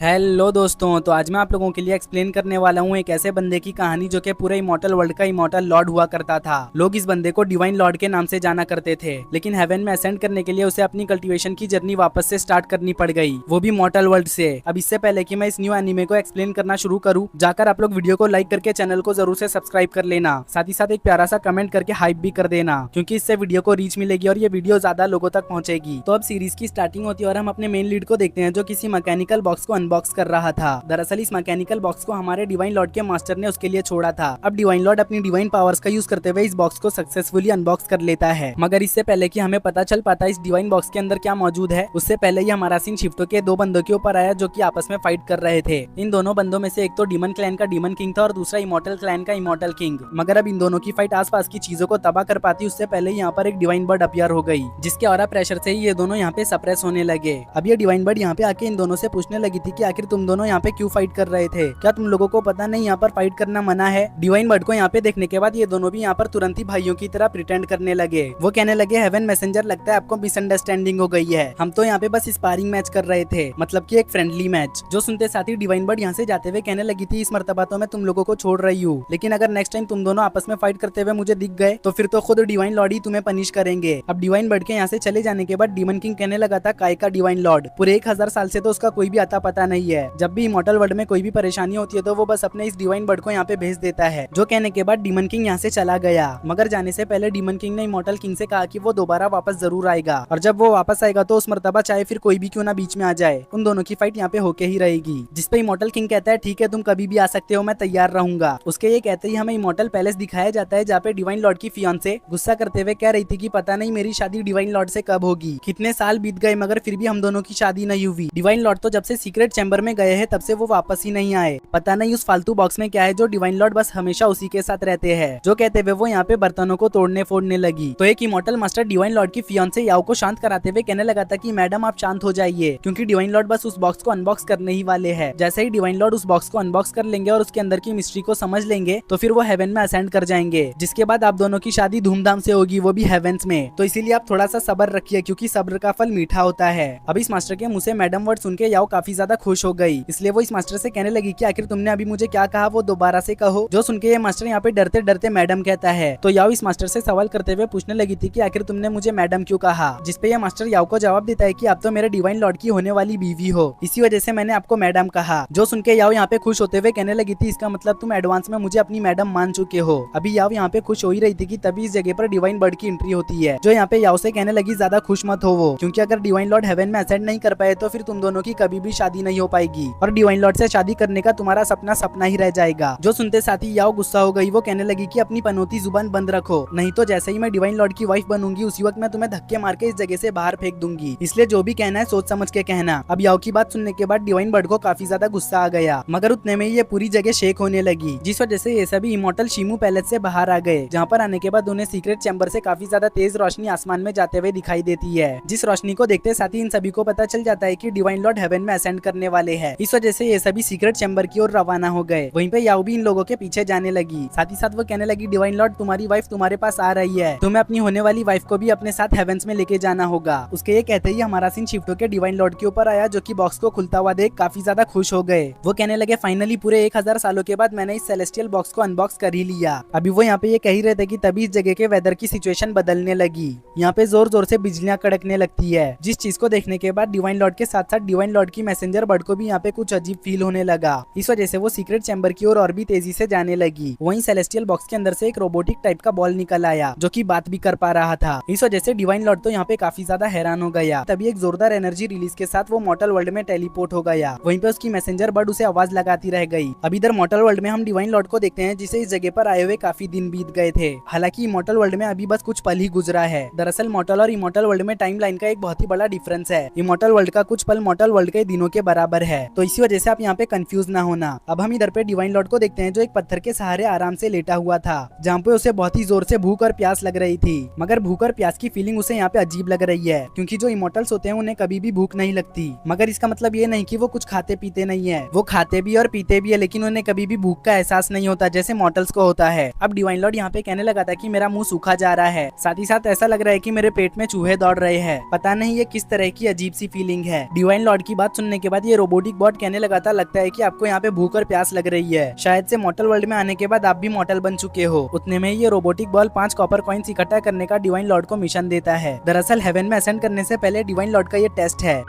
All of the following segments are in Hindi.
हेलो दोस्तों, तो आज मैं आप लोगों के लिए एक्सप्लेन करने वाला हूँ एक ऐसे बंदे की कहानी जो कि पूरे इमॉर्टल वर्ल्ड का इमॉर्टल लॉर्ड हुआ करता था। लोग इस बंदे को डिवाइन लॉर्ड के नाम से जाना करते थे, लेकिन हेवन में असेंड करने के लिए उसे अपनी कल्टीवेशन की जर्नी वापस से स्टार्ट करनी पड़ गई, वो भी मॉर्टल वर्ल्ड से। अब इससे पहले कि मैं इस न्यू एनिमे को एक्सप्लेन करना शुरू करूँ, जाकर आप लोग वीडियो को लाइक करके चैनल को जरूर से सब्सक्राइब कर लेना। साथ ही साथ एक प्यारा सा कमेंट करके हाइप भी कर देना, क्योंकि इससे वीडियो को रीच मिलेगी और ये वीडियो ज्यादा लोगों तक पहुंचेगी। तो अब सीरीज की स्टार्टिंग होती है और हम अपने मेन लीड को देखते हैं जो किसी मैकेनिकल बॉक्स को अनबॉक्स कर रहा था। दरअसल इस मैकेनिकल बॉक्स को हमारे डिवाइन लॉर्ड के मास्टर ने उसके लिए छोड़ा था। अब डिवाइन लॉर्ड अपनी डिवाइन पावर्स का यूज करते हुए इस बॉक्स को सक्सेसफुली अनबॉक्स कर लेता है। मगर इससे पहले कि हमें पता चल पाता इस डिवाइन बॉक्स के अंदर क्या मौजूद है, उससे पहले ही हमारा सीन शिफ्टो के दो बंदों के ऊपर आया जो कि आपस में फाइट कर रहे थे। इन दोनों बंदों में से एक तो डीमन क्लैन का डीमन किंग था और दूसरा इमॉर्टल क्लैन का इमॉर्टल किंग। मगर अब इन दोनों की फाइट आसपास की चीजों को तबाह कर पाती उससे पहले यहाँ पर एक डिवाइन बर्ड अपीयर हो गई, जिसके ऑरा प्रेशर से ही ये दोनों यहाँ पे सप्रेस होने लगे। अब ये डिवाइन बर्ड यहाँ पे आके इन दोनों से पूछने लगी थी कि आखिर तुम दोनों यहाँ पे क्यों फाइट कर रहे थे, क्या तुम लोगों को पता नहीं यहाँ पर फाइट करना मना है। डिवाइन बर्ड को यहाँ पे देखने के बाद ये दोनों भी यहाँ पर तुरंत ही भाइयों की तरह प्रिटेंड करने लगे। वो कहने लगे, हेवन मैसेंजर, लगता है आपको मिसअंडरस्टैंडिंग हो गई है, हम तो यहाँ पे बस स्पारिंग मैच कर रहे थे, मतलब कि एक फ्रेंडली मैच। जो सुनते साथ ही डिवाइन बर्ड यहाँ से जाते हुए कहने लगी थी, इस मर्तबा तो मैं तुम लोगों को छोड़ रही हूँ, लेकिन अगर नेक्स्ट टाइम तुम दोनों आपस में फाइट करते हुए मुझे दिख गए तो फिर तो खुद डिवाइन लॉर्ड ही तुम्हें पनिश करेंगे। अब डिवाइन बर्ड के यहाँ से चले जाने के बाद डीमन किंग कहने लगा था, काय का डिवाइन लॉर्ड, पूरे 1000 साल से तो उसका कोई भी आता पता नहीं है। जब भी इमॉर्टल वर्ल्ड में कोई भी परेशानी होती है तो वो बस अपने इस डिवाइन बर्ड को यहाँ पे भेज देता है। जो कहने के बाद डीमन किंग यहाँ से चला गया। मगर जाने से पहले डीमन किंग ने इमॉर्टल किंग से कहा कि वो दोबारा वापस जरूर आएगा, और जब वो वापस आएगा तो उस मर्तबा चाहे फिर कोई भी क्यों ना बीच में आ जाए, उन दोनों की फाइट यहाँ पे होके ही रहेगी। जिसपे इमॉर्टल किंग कहता है, ठीक है तुम कभी भी आ सकते हो, मैं तैयार रहूंगा। उसके ये कहते ही हमें इमॉर्टल पैलेस दिखाया जाता है, जहाँ पे डिवाइन लॉर्ड की फियांसे गुस्सा करते हुए कह रही थी कि पता नहीं मेरी शादी डिवाइन लॉर्ड से कब होगी, कितने साल बीत गए मगर फिर भी हम दोनों की शादी नहीं हुई। डिवाइन लॉर्ड तो जब से सीक्रेट चैम्बर में गए हैं तब से वो वापस ही नहीं आए, पता नहीं उस फालतू बॉक्स में क्या है जो डिवाइन लॉर्ड बस हमेशा उसी के साथ रहते हैं। जो कहते हुए वो यहाँ पे बर्तनों को तोड़ने फोड़ने लगी। तो एक इमॉर्टल मास्टर डिवाइन लॉर्ड की फियांसे याओ को शांत कराते हुए कहने लगा था कि मैडम आप शांत हो जाइए, क्योंकि डिवाइन लॉर्ड बस उस बॉक्स को अनबॉक्स करने ही वाले हैं। जैसे ही डिवाइन लॉर्ड उस बॉक्स को अनबॉक्स कर लेंगे और उसके अंदर की मिस्ट्री को समझ लेंगे तो फिर वो हेवन में असेंड कर जाएंगे, जिसके बाद आप दोनों की शादी धूमधाम से होगी, वो भी हेवेंस में। तो इसीलिए आप थोड़ा सा सब्र रखिए, क्योंकि सब्र का फल मीठा होता है। अब इस मास्टर के मुंह से मैडम वर्ड सुन के याओ काफी ज्यादा खुश हो गई, इसलिए वो इस मास्टर से कहने लगी कि आखिर तुमने अभी मुझे क्या कहा वो दोबारा से कहो। जो सुन के ये मास्टर यहाँ पे डरते डरते मैडम कहता है। तो याओ इस मास्टर से सवाल करते हुए पूछने लगी थी कि आखिर तुमने मुझे मैडम क्यों कहा, जिसपे ये मास्टर याओ को जवाब देता है कि आप तो मेरे डिवाइन लॉर्ड की होने वाली बीवी हो, इसी वजह से मैंने आपको मैडम कहा। जो सुन के याओ यहाँ पे खुश होते हुए कहने लगी थी, इसका मतलब तुम एडवांस में मुझे अपनी मैडम मान चुके हो। अभी याओ यहाँ पे खुश हो ही रही थी कि तभी इस जगह पर डिवाइन बर्ड की एंट्री होती है, जो यहाँ पे याओ से कहने लगी, ज्यादा खुश मत हो वो, क्योंकि अगर डिवाइन लॉर्ड हेवन में असेंड नहीं कर पाए तो फिर तुम दोनों की कभी भी शादी नहीं हो पाएगी और डिवाइन लॉर्ड से शादी करने का तुम्हारा सपना सपना ही रह जाएगा। जो सुनते साथ ही याओ गुस्सा हो गई। वो कहने लगी कि अपनी पनौती जुबान बंद रखो, नहीं तो जैसे ही मैं डिवाइन लॉर्ड की वाइफ बनूंगी उसी वक्त मैं तुम्हें धक्के मार के इस जगह से बाहर फेंक दूंगी, इसलिए जो भी कहना है सोच समझ के कहना। अब याओ की बात सुनने के बाद डिवाइन बर्ड को काफी ज्यादा गुस्सा आ गया, मगर उतने में ही ये पूरी जगह शेक होने लगी, जिस वजह से ये सभी इमॉर्टल शिमू पैलेस से बाहर आ गए, जहाँ पर आने के बाद उन्हें सीक्रेट चैम्बर से काफी ज्यादा तेज रोशनी आसमान में जाते हुए दिखाई देती है। जिस रोशनी को देखते साथ ही इन सभी को पता चल जाता है कि डिवाइन लॉर्ड हेवन में असेंड करने वाले हैं। इस वजह से ये सभी सीक्रेट चैम्बर की ओर रवाना हो गए। वहीं पे याओ भी इन लोगों के पीछे जाने लगी। साथ ही साथ वो कहने लगी, डिवाइन लॉर्ड तुम्हारी वाइफ तुम्हारे पास आ रही है, तुम्हें अपनी होने वाली वाइफ को भी अपने साथ हेवेंस में लेके जाना होगा। उसके ये कहते ही हमारा सीन शिफ्ट होकर डिवाइन लॉर्ड के ऊपर आया, जो कि बॉक्स को खुलता हुआ देख काफी ज्यादा खुश हो गए। वो कहने लगे, फाइनली पूरे 1000 सालों के बाद मैंने इस सेलेस्टियल बॉक्स को अनबॉक्स कर ही लिया। अभी वो यहाँ पे ये कह ही रहे थे कि तभी इस जगह के वेदर की सिचुएशन बदलने लगी। यहाँ पे जोर जोर से बिजलियां कड़कने लगती है, जिस चीज को देखने के बाद डिवाइन लॉर्ड के साथ साथ डिवाइन लॉर्ड की मैसेंजर बर्ड को भी यहाँ पे कुछ अजीब फील होने लगा। इस वजह से वो सीक्रेट चैम्बर की ओर और भी तेजी से जाने लगी। वहीं सेलेस्टियल बॉक्स के अंदर से एक रोबोटिक टाइप का बॉल निकल आया, जो कि बात भी कर पा रहा था। इस वजह से डिवाइन लॉर्ड तो यहाँ पे काफी ज्यादा हैरान हो गया। तभी एक जोरदार एनर्जी रिलीज के साथ वो मॉर्टल वर्ल्ड में टेलीपोर्ट हो गया। वहीं पे उसकी मैसेंजर बर्ड उसे आवाज लगाती रह गई। अब इधर मॉर्टल वर्ल्ड में हम डिवाइन लॉर्ड को देखते हैं, जिसे इस जगह पर आए हुए काफी दिन बीत गए थे। हालांकि इमॉर्टल वर्ल्ड में अभी बस कुछ पल ही गुजरा है। दरअसल मॉर्टल और इमॉर्टल वर्ल्ड में टाइम लाइन का एक बहुत ही बड़ा डिफरेंस है। इमॉर्टल वर्ल्ड का कुछ पल मॉर्टल वर्ल्ड के दिनों के बराबर है, तो इसी वजह से आप यहाँ पे कंफ्यूज ना होना। अब हम इधर पे डिवाइन लॉर्ड को देखते हैं, जो एक पत्थर के सहारे आराम से लेटा हुआ था, जहाँ पे उसे बहुत ही जोर से भूख और प्यास लग रही थी। मगर भूख और प्यास की फीलिंग उसे यहाँ पे अजीब लग रही है, क्योंकि जो इमॉर्टल्स होते हैं उन्हें कभी भी भूख नहीं लगती। मगर इसका मतलब ये नहीं कि वो कुछ खाते पीते नहीं है, वो खाते भी और पीते भी है, लेकिन उन्हें कभी भी भूख का एहसास नहीं होता जैसे मॉर्टल्स को होता है। अब डिवाइन लॉर्ड यहाँ पे कहने लगा था कि मेरा मुंह सूखा जा रहा है, साथ ही साथ ऐसा लग रहा है कि मेरे पेट में चूहे दौड़ रहे हैं। पता नहीं ये किस तरह की अजीब सी फीलिंग है। डिवाइन लॉर्ड की बात सुनने के बाद बाद ये रोबोटिक बॉट कहने लगा था, लगता है कि आपको यहाँ पे भूख और प्यास लग रही है, शायद से मॉर्टल वर्ल्ड में आने के बाद आप भी मॉर्टल बन चुके हो। उतने में ये रोबोटिक बॉल 5 कॉपर कॉइन्स इकट्ठा करने का डिवाइन लॉर्ड को मिशन देता है। दरअसल हेवन में असेंड करने से पहले डिवाइन लॉर्ड का ये टेस्ट है,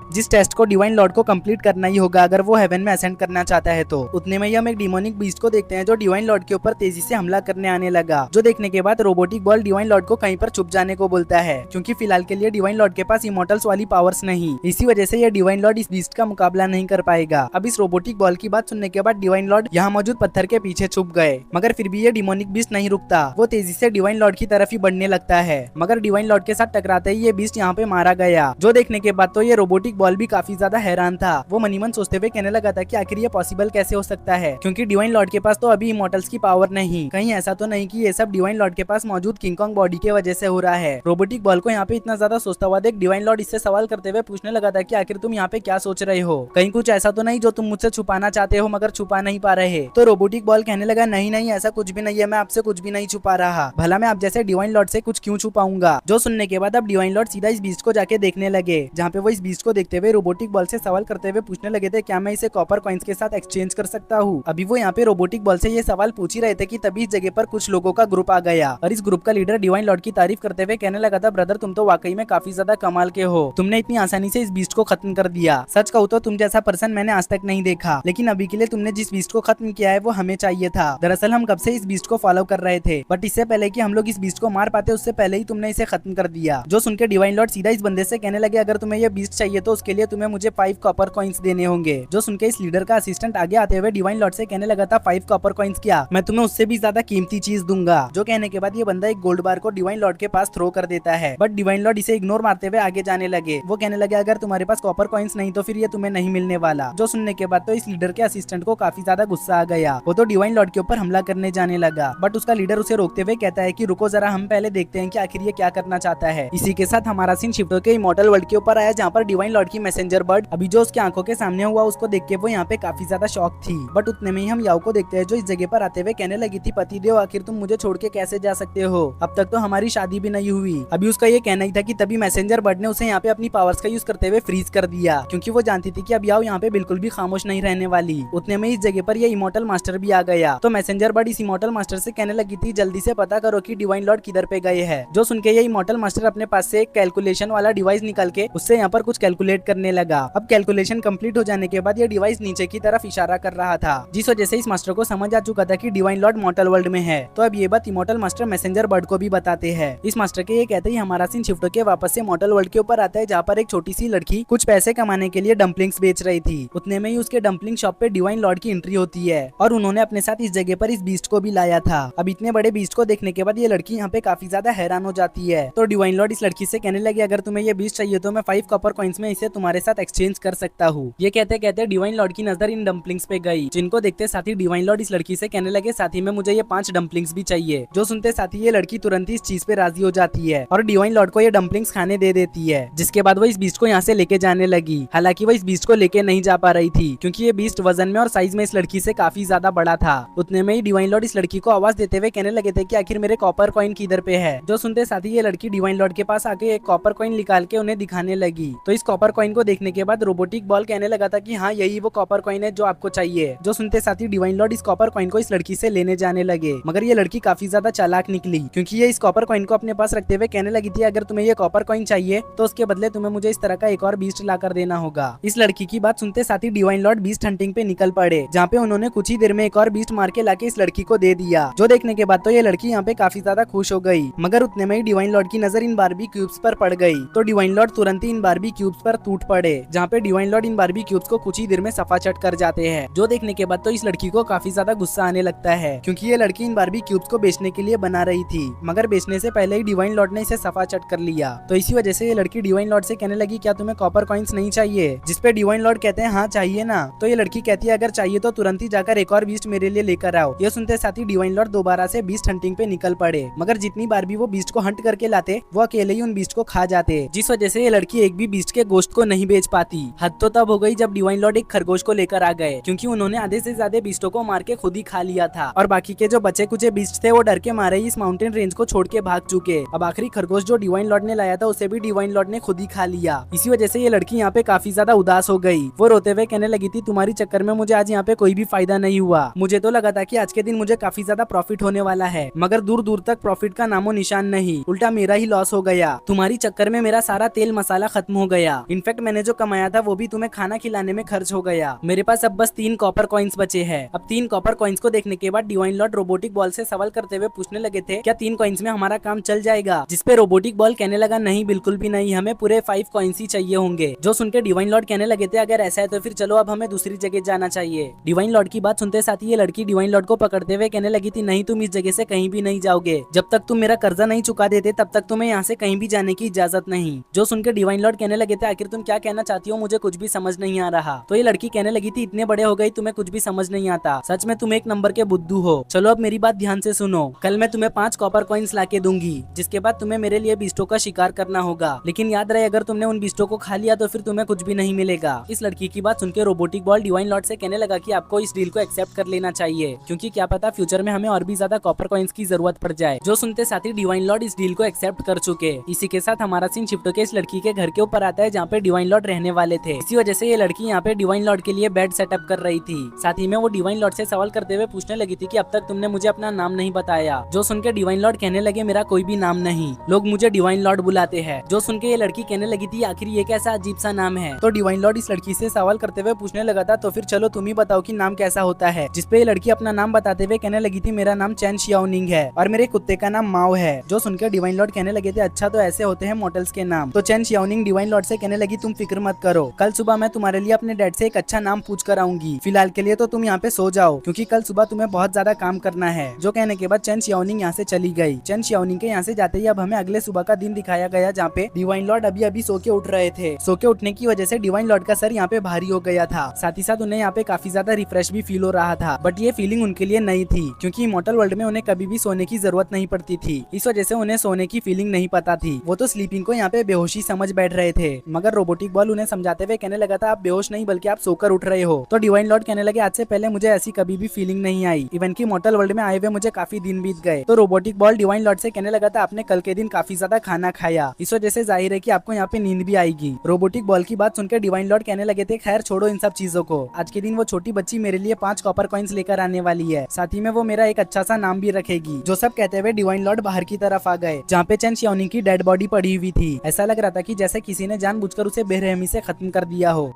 जिस टेस्ट को डिवाइन लॉर्ड को कंप्लीट करना ही होगा अगर वो हेवन में असेंड करना चाहता है तो। उतने में ही हम एक डिमोनिक बीस्ट को देखते हैं जो डिवाइन लॉर्ड के ऊपर तेजी से हमला करने आने लगा, जो देखने के बाद रोबोटिक बॉल डिवाइन लॉर्ड को कहीं पर छुप जाने को बोलता है, क्योंकि फिलहाल के लिए डिवाइन लॉर्ड के पास इमोर्टल्स वाली पावर्स नहीं, इसी वजह से ये डिवाइन लॉर्ड इस बीस्ट का मुकाबला नहीं कर पाएगा। अब इस रोबोटिक बॉल की बात सुनने के बाद डिवाइन लॉर्ड यहाँ मौजूद पत्थर के पीछे छुप गए, मगर फिर भी ये डिमोनिक बीस्ट नहीं रुकता, वो तेजी से डिवाइन लॉर्ड की तरफ ही बढ़ने लगता है, मगर डिवाइन लॉर्ड के साथ टकराते ही ये बीस्ट यहाँ पे मारा गया, जो देखने के बाद तो ये रोबोटिक बॉल भी काफी ज्यादा हैरान था। वो मनी मन सोचते हुए कहने लगा था कि आखिर ये पॉसिबल कैसे हो सकता है, क्योंकि डिवाइन लॉर्ड के पास तो अभी इमोर्टल्स की पावर नहीं, कहीं ऐसा तो नहीं कि ये सब डिवाइन लॉर्ड के पास मौजूद किंग कॉन्ग बॉडी के वजह से हो रहा है। रोबोटिक बॉल को यहाँ पे इतना ज्यादा सोचता हुआ देख डिवाइन लॉर्ड इससे सवाल करते हुए पूछने लगा था कि आखिर तुम यहाँ पे क्या सोच रहे हो, कहीं कुछ ऐसा तो नहीं जो तुम मुझसे छुपाना चाहते हो मगर छुपा नहीं पा रहे। तो रोबोटिक बॉल कहने लगा, नहीं नहीं ऐसा कुछ भी नहीं है, मैं आपसे कुछ भी नहीं छुपा रहा, भला मैं आप जैसे डिवाइन लॉर्ड से कुछ क्यों छुपाऊंगा। जो सुनने के बाद अब डिवाइन लॉर्ड सीधा इस बीस्ट को जाके देखने लगे, जहाँ पे वो इस बीस्ट को देखते हुए रोबोटिक बॉल से सवाल करते हुए पूछने लगे थे, क्या मैं इसे कॉपर कॉइन्स के साथ एक्सचेंज कर सकता हूँ। अभी वो यहाँ पे रोबोटिक बॉल से ये सवाल पूछ ही रहे थे कि तभी इस जगह पर कुछ लोगों का ग्रुप आ गया, और इस ग्रुप का लीडर डिवाइन लॉर्ड की तारीफ करते हुए कहने लगा था, ब्रदर तुम तो वाकई में काफी ज्यादा कमाल के हो, तुमने इतनी आसानी से इस बीस्ट को खत्म कर दिया, सच कहूँ तो तुम जैसा पर्सन मैंने आज तक नहीं देखा, लेकिन अभी के लिए तुमने जिस बीस्ट को खत्म किया है वो हमें चाहिए था। दरअसल हम कब से इस बीस्ट को फॉलो कर रहे थे, बट इससे पहले कि हम लोग इस बीस्ट को मार पाते उससे पहले ही तुमने इसे खत्म कर दिया। जो सुनकर डिवाइन लॉर्ड सीधा इस बंदे से कहने लगे, अगर तुम्हें ये बीस्ट चाहिए तो उसके लिए तुम्हें मुझे 5 कॉपर कॉइन्स देने होंगे। जो सुनकर इस लीडर का असिस्टेंट आगे आते हुए डिवाइन लॉर्ड से कहने लगा था, 5 कॉपर कॉइन्स क्या, मैं तुम्हें उससे भी ज्यादा कीमती चीज दूंगा। जो कहने के बाद ये बंदा एक गोल्ड बार को डिवाइन लॉर्ड के पास थ्रो कर देता है, बट डिवाइन लॉर्ड इसे इग्नोर मारते हुए आगे जाने लगे। वो कहने लगे, अगर तुम्हारे पास कॉपर कॉइन्स नहीं तो फिर ये तुम्हें नहीं मिलने वाला। जो सुनने के बाद तो इस लीडर के असिस्टेंट को काफी ज्यादा गुस्सा आ गया, वो तो डिवाइन लॉर्ड के ऊपर हमला करने जाने लगा, बट उसका लीडर उसे रोकते हुए कहता है कि रुको जरा, हम पहले देखते हैं कि आखिर ये क्या करना चाहता है। इसी के साथ हमारा सीन शिफ्ट होकर इमॉर्टल वर्ल्ड के ऊपर आया, जहाँ पर डिवाइन लॉर्ड की मैसेंजर बर्ड अभी जो उसकी आंखों के सामने हुआ उसको देख के वो यहाँ पे काफी ज्यादा शॉक थी। बट उतने में ही हम याओ को देखते हैं जो इस जगह पर आते हुए कहने लगी थी, पतिदेव आखिर तुम मुझे छोड़ के कैसे जा सकते हो, अब तक तो हमारी शादी भी नहीं हुई। अभी उसका ये कहना ही था कि तभी मैसेंजर बर्ड ने उसे यहाँ पे अपनी पावर्स का यूज करते हुए फ्रीज कर दिया, क्योंकि वो जानती थी कि अब याओ यहाँ पे बिल्कुल भी खामोश नहीं रहने वाली। उतने में इस जगह पर ये इमॉर्टल मास्टर भी आ गया, तो मैसेंजर बर्ड इस इमॉर्टल मास्टर से कहने लगी थी, जल्दी से पता करो कि डिवाइन लॉर्ड किधर पे गए हैं। जो सुन के ये इमॉर्टल मास्टर अपने पास से एक कैलकुलेशन वाला डिवाइस निकाल के उससे यहाँ पर कुछ कैलकुलेट करने लगा। अब कैलकुलेशन कंप्लीट हो जाने के बाद ये डिवाइस नीचे की तरफ इशारा कर रहा था, जिस वजह से इस मास्टर को समझ आ चुका था कि डिवाइन लॉर्ड मॉर्टल वर्ल्ड में है। तो अब ये बात इमॉर्टल मास्टर मैसेंजर बर्ड को भी बताते हैं। इस मास्टर के ये कहते ही हमारा सीन शिफ्ट होकर वापस से मॉर्टल वर्ल्ड के ऊपर आता है, जहाँ पर एक छोटी सी लड़की कुछ पैसे कमाने के लिए डम्पलिंग्स बेच रही थी। उतने में ही उसके डम्पलिंग शॉप पे डिवाइन लॉर्ड की एंट्री होती है, और उन्होंने अपने साथ इस जगह पर इस बीस्ट को भी लाया था। अब इतने बड़े बीस्ट को देखने के बाद ये लड़की यहाँ पे काफी ज्यादा हैरान हो जाती है। तो डिवाइन लॉर्ड इस लड़की से कहने लगे, अगर तुम्हें ये बीस्ट चाहिए तो मैं 5 कॉपर कॉइन्स में इसे तुम्हारे साथ एक्सचेंज कर सकता हूँ। ये कहते कहते डिवाइन लॉर्ड की नजर इन डम्पलिंग्स पे गई, जिनको देखते साथ ही डिवाइन लॉर्ड इस लड़की से कहने लगे, साथी में मुझे ये 5 डम्पलिंग्स भी चाहिए। जो सुनते साथ ही ये लड़की तुरंत ही इस चीज पे राजी हो जाती है और डिवाइन लॉर्ड को ये डम्पलिंग्स खाने दे देती है, जिसके बाद वो इस बीस्ट को यहाँ से लेके जाने लगी। हालांकि वो इस बीस्ट को लेके नहीं जा पा रही थी, क्योंकि ये बीस्ट वजन में और साइज में इस लड़की से काफी ज्यादा बड़ा था। उतने में ही डिवाइन लॉर्ड इस लड़की को आवाज देते हुए कहने लगे थे कि आखिर मेरे कॉपर कॉइन किधर पे है। जो सुनते साथ ही ये लड़की डिवाइन लॉर्ड के पास आके एक कॉपर कॉइन निकाल के उन्हें दिखाने लगी। तो इस कॉपर कॉइन को देखने के बाद रोबोटिक बॉल कहने लगा था कि हाँ यही वो कॉपर कॉइन है जो आपको चाहिए। जो सुनते साथ ही डिवाइन लॉर्ड इस कॉपर कॉइन को इस लड़की से लेने जाने लगे, मगर ये लड़की काफी ज्यादा चालाक निकली, क्योंकि ये इस कॉपर कॉइन को अपने पास रखते हुए कहने लगी थी, अगर तुम्हें ये कॉपर कॉइन चाहिए तो उसके बदले तुम्हें मुझे इस तरह का एक और बीस्ट ला कर देना होगा। इस लड़की की बात सुनते साथ ही डिवाइन लॉर्ड बीस्ट हंटिंग पे निकल पड़े, जहाँ पे उन्होंने कुछ ही देर में एक और बीस्ट मार के लाके इस लड़की को दे दिया। जो देखने के बाद तो ये लड़की यहाँ पे काफी ज्यादा खुश हो गई, मगर उतने में ही डिवाइन लॉर्ड की नजर इन बारबी क्यूब्स पर पड़ गई। तो डिवाइन लॉर्ड तुरंत ही इन बारबी क्यूब्स पर टूट पड़े, जहाँ पे डिवाइन लॉर्ड इन बारबी क्यूब्स को कुछ ही देर में सफाचट कर जाते हैं। जो देखने के बाद तो इस लड़की को काफी ज्यादा गुस्सा आने लगता है, क्योंकि ये लड़की इन बारबी क्यूब्स को बेचने के लिए बना रही थी, मगर बेचने से पहले ही डिवाइन लॉर्ड ने इसे सफाचट कर लिया। तो इसी वजह से ये लड़की डिवाइन लॉर्ड से कहने लगी, क्या तुम्हें कॉपर कॉइन्स नहीं चाहिए? जिस पे डिवाइन लॉर्ड कहते हैं हाँ चाहिए ना। तो ये लड़की कहती है, अगर चाहिए तो तुरंत ही जाकर एक और बीस्ट मेरे लिए लेकर आओ। ये सुनते साथ ही डिवाइन लॉर्ड दोबारा से बीस्ट हंटिंग पे निकल पड़े, मगर जितनी बार भी वो बीस्ट को हंट करके लाते वो अकेले ही उन बीस्ट को खा जाते, जिस वजह से ये लड़की एक भी बीस्ट के गोश्त दोस्त को नहीं बेच पाती। हद तो तब हो गई जब डिवाइन लॉर्ड एक खरगोश को लेकर आ गए, क्योंकि उन्होंने आधे से ज्यादा बीस्टों को मार के खुद ही खा लिया था और बाकी के जो बचे कुछ बीस्ट थे वो डर के मारे इस माउंटेन रेंज को छोड़ के भाग चुके। अब आखिरी खरगोश जो डिवाइन लॉर्ड ने लाया था उसे भी डिवाइन लॉर्ड ने खुद ही खा लिया। इसी वजह से ये लड़की यहाँ पे काफी ज्यादा उदास हो गई। वो रोते हुए कहने लगी थी, तुम्हारी चक्कर में मुझे आज यहाँ पे कोई भी फायदा नहीं हुआ। मुझे तो लगा था कि आज के दिन मुझे काफी ज्यादा प्रॉफिट होने वाला है, मगर दूर दूर तक प्रॉफिट का नामो निशान नहीं, उल्टा मेरा ही लॉस हो गया। तुम्हारी चक्कर में मेरा सारा तेल मसाला खत्म हो गया। इनफैक्ट मैंने जो कमाया था वो भी तुम्हें खाना खिलाने में खर्च हो गया। मेरे पास अब बस 3 कॉपर कॉइन्स बचे हैं। अब 3 कॉपर कॉइन्स को देखने के बाद डिवाइन लॉर्ड रोबोटिक बॉल से सवाल करते हुए पूछने लगे थे, क्या 3 कॉइन्स में हमारा काम चल जाएगा? जिसपे रोबोटिक बॉल कहने लगा, नहीं बिल्कुल भी नहीं, हमें पूरे 5 कॉइन्स ही चाहिए होंगे। जो सुनकर डिवाइन लॉर्ड कहने लगे थे, अगर ऐसा है तो फिर चलो अब हमें दूसरी जगह जाना चाहिए। डिवाइन लॉर्ड की बात सुनते साथ ही ये लड़की डिवाइन लॉर्ड को पकड़ते हुए कहने लगी थी, नहीं तुम इस जगह से कहीं भी नहीं जाओगे। जब तक तुम मेरा कर्जा नहीं चुका देते तब तक तुम्हें यहाँ से कहीं भी जाने की इजाजत नहीं। जो सुनकर डिवाइन लॉर्ड कहने लगे थे, आखिर तुम क्या कहना चाहती हो, मुझे कुछ भी समझ नहीं आ रहा। तो ये लड़की कहने लगी थी, इतने बड़े हो गई तुम्हें कुछ भी समझ नहीं आता, सच में तुम एक नंबर के बुद्धू हो। चलो अब मेरी बात ध्यान से सुनो, कल मैं तुम्हें 5 कॉपर कॉइन्स लाके दूंगी, जिसके बाद तुम्हें मेरे लिए बीस्टों का शिकार करना होगा। लेकिन याद रहे, अगर तुमने उन बीस्टों को खा लिया तो फिर तुम्हें कुछ भी नहीं मिलेगा। इस लड़की की बात सुनकर रोबोटिक बॉल डिवाइन लॉर्ड से कहने लगा कि आपको इस डील को एक्सेप्ट कर लेना चाहिए, क्योंकि क्या पता फ्यूचर में हमें और भी ज्यादा कॉपर कॉइन्स की जरूरत पड़ जाए। जो सुनते साथ ही डिवाइन लॉर्ड इस डील को एक्सेप्ट कर चुके। इसी के साथ हमारा सीन शिफ्ट होकर इस लड़की के घर के ऊपर आता है, जहाँ पे डिवाइन लॉर्ड रहने वाले थे। इसी वजह से ये लड़की यहाँ पे डिवाइन लॉर्ड के लिए बेड सेटअप कर रही थी। साथ ही में वो डिवाइन लॉर्ड से सवाल करते हुए पूछने लगी थी कि अब तक तुमने मुझे अपना नाम नहीं बताया। जो सुनकर डिवाइन लॉर्ड कहने लगे, मेरा कोई भी नाम नहीं, लोग मुझे डिवाइन लॉर्ड बुलाते हैं। जो सुनकर ये लड़की कहने लगी थी, आखिर ये कैसा अजीब सा नाम है? तो डिवाइन लॉर्ड इस लड़की से सवाल करते हुए पूछने लगा था, तो फिर चलो तुम ही बताओ कि नाम कैसा होता है? जिसपे ये लड़की अपना नाम बताते हुए कहने लगी थी, मेरा नाम चैन शियाओनिंग है और मेरे कुत्ते का नाम माओ है। जो सुनकर डिवाइन लॉर्ड कहने लगे थे, अच्छा तो ऐसे होते हैं मॉडल्स के नाम। तो चैन शियाओनिंग डिवाइन लॉर्ड से कहने लगी, तुम फिक्र मत करो, कल सुबह मैं तुम्हारे लिए अपने डैड से एक अच्छा नाम पूछ कर आऊंगी। फिलहाल के लिए तो तुम यहाँ पे सो जाओ, क्योंकि कल सुबह तुम्हें बहुत ज्यादा काम करना है। जो कहने के बाद चैन शियाओनिंग यहाँ से चली गई। चैन शियाओनिंग के यहाँ से जाते ही अब हमें अगले सुबह का दिन दिखाया गया, जहाँ पे डिवाइन लॉर्ड अभी अभी सो के उठ रहे थे। सो के उठने की वजह से डिवाइन लॉर्ड का सर यहाँ पे भारी हो गया था। साथ ही साथ उन्हें यहाँ पे काफी ज्यादा रिफ्रेश भी फील हो रहा था, बट ये फीलिंग उनके लिए नई थी, क्योंकि इमॉर्टल वर्ल्ड में उन्हें कभी भी सोने की जरूरत नहीं पड़ती थी। इस वजह से उन्हें सोने की फीलिंग नहीं पता थी। वो तो स्लीपिंग को यहाँ पे बेहोशी समझ बैठ रहे थे, मगर रोबोटिक बॉल उन्हें समझाते हुए कहने लगा था, आप बेहोश नहीं बल्कि आप सोकर उठ रहे हो। तो डिवाइन लॉर्ड कहने लगे, आज से पहले मुझे ऐसी कभी भी फीलिंग नहीं आई, इवन की इमॉर्टल वर्ल्ड में आए हुए मुझे काफी दिन बीत गए। तो रोबोटिक बॉल डिवाइन लॉर्ड से कहने लगा था, आपने कल के दिन काफी ज्यादा खाना खाया, इस वजह से जाहिर है कि आपको यहाँ पे नींद भी आएगी। रोबोटिक बॉल की बात सुनकर डिवाइन लॉर्ड कहने लगे थे, खैर छोड़ो इन सब चीजों को, आज के दिन वो छोटी बच्ची मेरे लिए 5 कॉपर कॉइन्स लेकर आने वाली है, साथ ही में वो मेरा एक अच्छा सा नाम भी रखेगी। जो सब कहते हुए डिवाइन लॉर्ड बाहर की तरफ आ गए, जहाँ पे चैन शियाओनिंग की डेड बॉडी पड़ी हुई थी। ऐसा लग रहा था कि जैसे किसी ने जानबूझकर उसे बेरहमी से खत्म कर दिया हो,